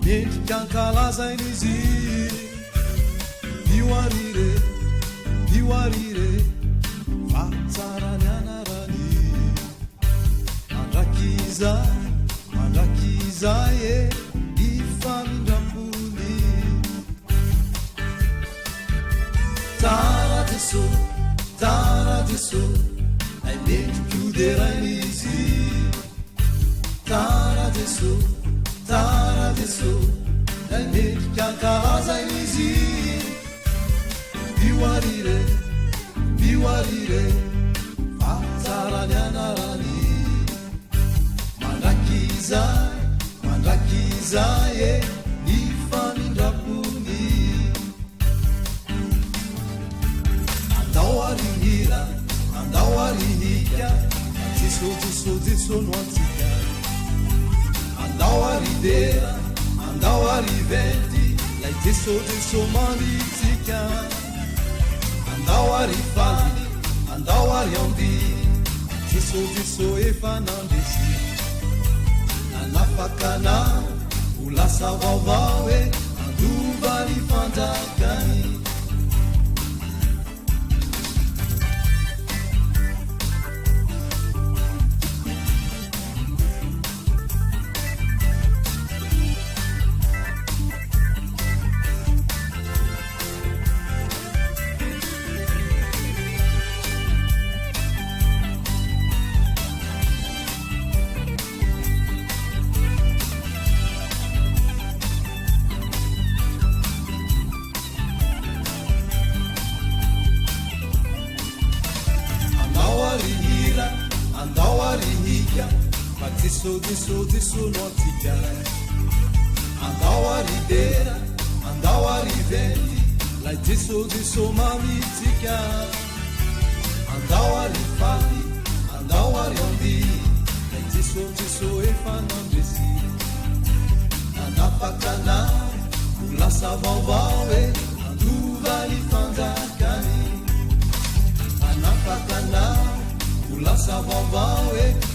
mendrikankalazainizy ioarire fatsarany anarany mandrakizay e ifamindrapony taradeso ay mendrikuderainizy taradeso ay mendrikankalazainizy biwarire fatsarany anarany mandrakizay e ifamindrapony andao arihika jeso no antsika andao aridera andao arivety lay jeso manitsika andao arifaly andao ariamby jeso efa nandesy nanafakana olasa vaovao e andovany fanjakany Diso no antsika andao aridera andao arivety lay jeso mamitsika andao arifaly andao ariamby lay jeso efa nandresy nanapakana olasa vaovao e andovany fanjakany nanapakana olasa vaovao e